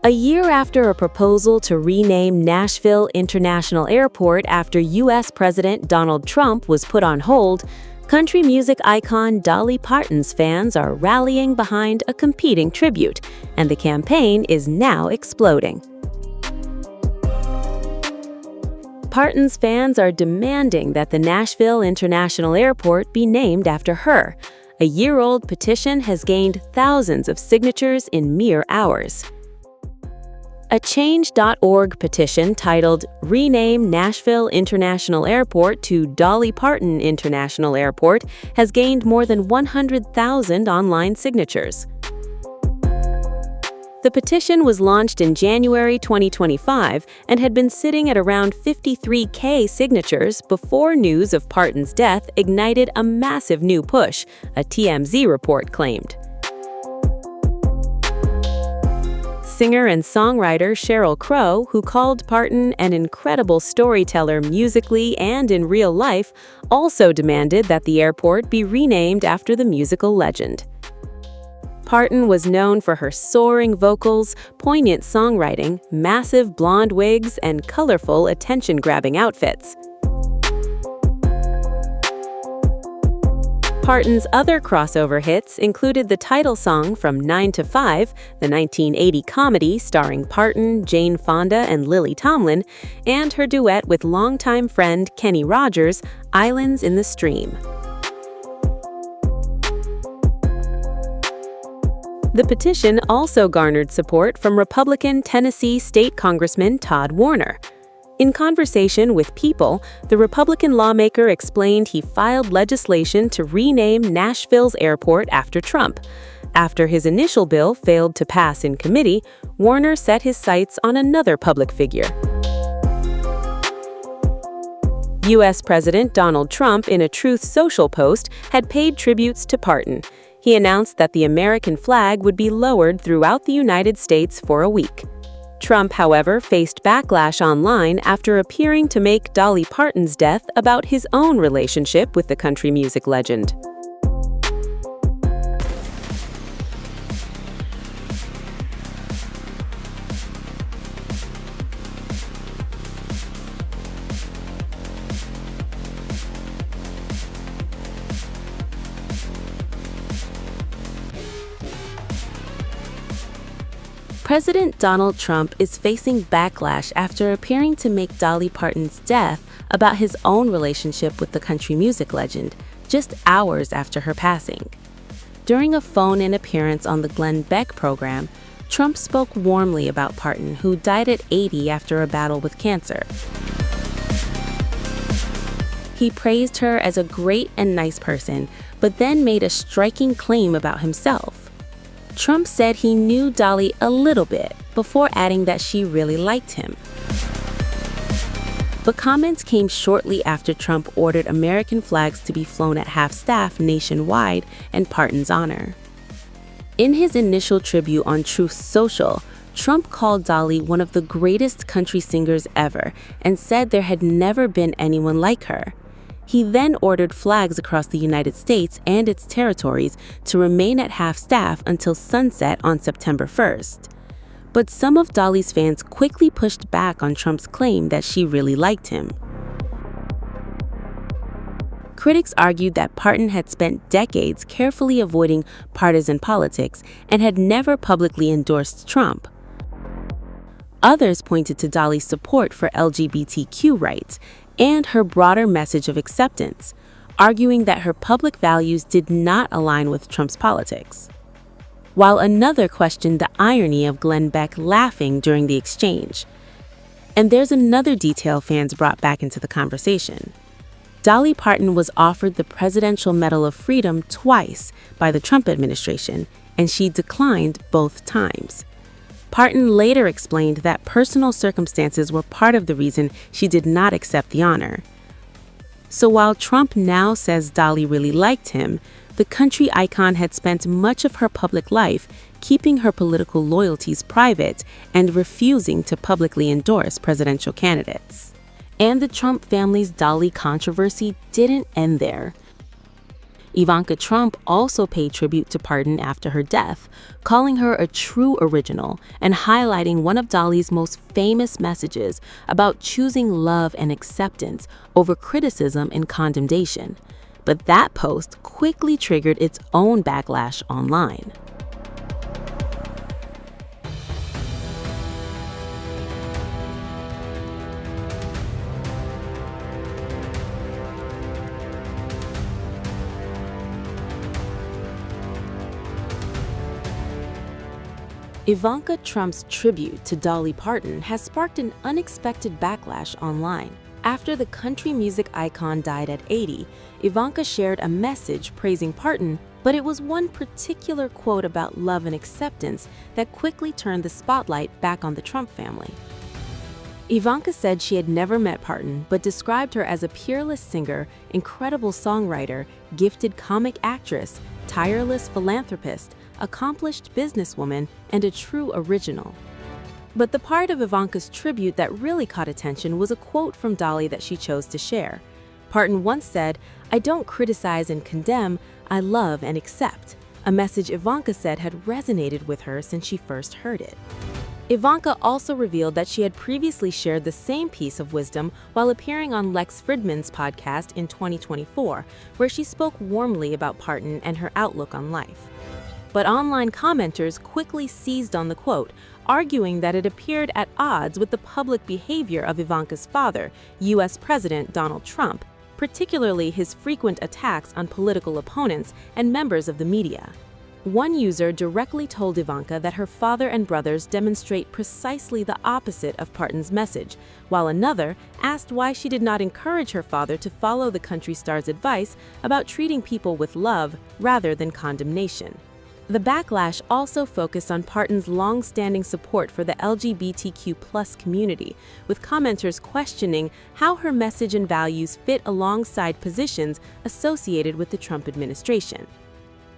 A year after a proposal to rename Nashville International Airport after U.S. President Donald Trump was put on hold, country music icon Dolly Parton's fans are rallying behind a competing tribute, and the campaign is now exploding. Parton's fans are demanding that the Nashville International Airport be named after her. A year-old petition has gained thousands of signatures in mere hours. A Change.org petition titled "Rename Nashville International Airport to Dolly Parton International Airport" has gained more than 100,000 online signatures. The petition was launched in January 2025 and had been sitting at around 53,000 signatures before news of Parton's death ignited a massive new push, a TMZ report claimed. Singer and songwriter Sheryl Crow, who called Parton an incredible storyteller musically and in real life, also demanded that the airport be renamed after the musical legend. Parton was known for her soaring vocals, poignant songwriting, massive blonde wigs, and colorful, attention-grabbing outfits. Parton's other crossover hits included the title song from 9 to 5, the 1980 comedy starring Parton, Jane Fonda, and Lily Tomlin, and her duet with longtime friend Kenny Rogers, Islands in the Stream. The petition also garnered support from Republican Tennessee State Congressman Todd Warner. In conversation with People, the Republican lawmaker explained he filed legislation to rename Nashville's airport after Trump. After his initial bill failed to pass in committee, Warner set his sights on another public figure. U.S. President Donald Trump, in a Truth Social post, had paid tributes to Parton. He announced that the American flag would be lowered throughout the United States for a week. Trump, however, faced backlash online after appearing to make Dolly Parton's death about his own relationship with the country music legend. President Donald Trump is facing backlash after appearing to make Dolly Parton's death about his own relationship with the country music legend, just hours after her passing. During a phone-in appearance on the Glenn Beck program, Trump spoke warmly about Parton, who died at 80 after a battle with cancer. He praised her as a great and nice person, but then made a striking claim about himself. Trump said he knew Dolly a little bit before adding that she really liked him. The comments came shortly after Trump ordered American flags to be flown at half-staff nationwide in Parton's honor. In his initial tribute on Truth Social, Trump called Dolly one of the greatest country singers ever and said there had never been anyone like her. He then ordered flags across the United States and its territories to remain at half-staff until sunset on September 1st. But some of Dolly's fans quickly pushed back on Trump's claim that she really liked him. Critics argued that Parton had spent decades carefully avoiding partisan politics and had never publicly endorsed Trump. Others pointed to Dolly's support for LGBTQ rights and her broader message of acceptance, arguing that her public values did not align with Trump's politics. While another questioned the irony of Glenn Beck laughing during the exchange. And there's another detail fans brought back into the conversation. Dolly Parton was offered the Presidential Medal of Freedom twice by the Trump administration, and she declined both times. Parton later explained that personal circumstances were part of the reason she did not accept the honor. So while Trump now says Dolly really liked him, the country icon had spent much of her public life keeping her political loyalties private and refusing to publicly endorse presidential candidates. And the Trump family's Dolly controversy didn't end there. Ivanka Trump also paid tribute to Parton after her death, calling her a true original and highlighting one of Dolly's most famous messages about choosing love and acceptance over criticism and condemnation. But that post quickly triggered its own backlash online. Ivanka Trump's tribute to Dolly Parton has sparked an unexpected backlash online. After the country music icon died at 80, Ivanka shared a message praising Parton, but it was one particular quote about love and acceptance that quickly turned the spotlight back on the Trump family. Ivanka said she had never met Parton, but described her as a peerless singer, incredible songwriter, gifted comic actress, tireless philanthropist, accomplished businesswoman, and a true original. But the part of Ivanka's tribute that really caught attention was a quote from Dolly that she chose to share. Parton once said, "I don't criticize and condemn, I love and accept," a message Ivanka said had resonated with her since she first heard it. Ivanka also revealed that she had previously shared the same piece of wisdom while appearing on Lex Fridman's podcast in 2024, where she spoke warmly about Parton and her outlook on life. But online commenters quickly seized on the quote, arguing that it appeared at odds with the public behavior of Ivanka's father, U.S. President Donald Trump, particularly his frequent attacks on political opponents and members of the media. One user directly told Ivanka that her father and brothers demonstrate precisely the opposite of Parton's message, while another asked why she did not encourage her father to follow the country star's advice about treating people with love rather than condemnation. The backlash also focused on Parton's long-standing support for the LGBTQ+ community, with commenters questioning how her message and values fit alongside positions associated with the Trump administration.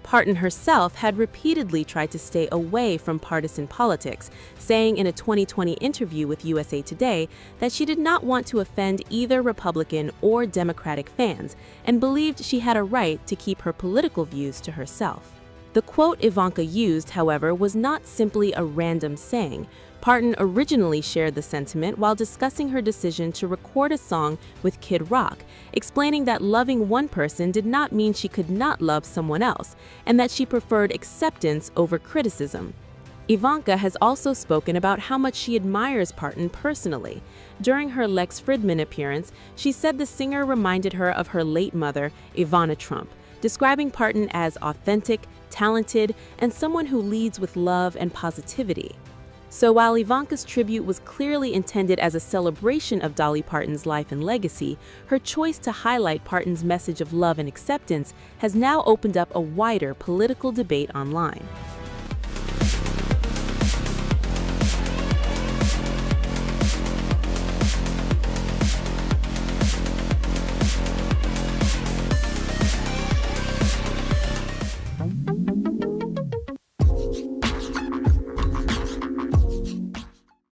Parton herself had repeatedly tried to stay away from partisan politics, saying in a 2020 interview with USA Today that she did not want to offend either Republican or Democratic fans and believed she had a right to keep her political views to herself. The quote Ivanka used, however, was not simply a random saying. Parton originally shared the sentiment while discussing her decision to record a song with Kid Rock, explaining that loving one person did not mean she could not love someone else, and that she preferred acceptance over criticism. Ivanka has also spoken about how much she admires Parton personally. During her Lex Fridman appearance, she said the singer reminded her of her late mother, Ivana Trump, describing Parton as authentic, talented, and someone who leads with love and positivity. So while Ivanka's tribute was clearly intended as a celebration of Dolly Parton's life and legacy, her choice to highlight Parton's message of love and acceptance has now opened up a wider political debate online.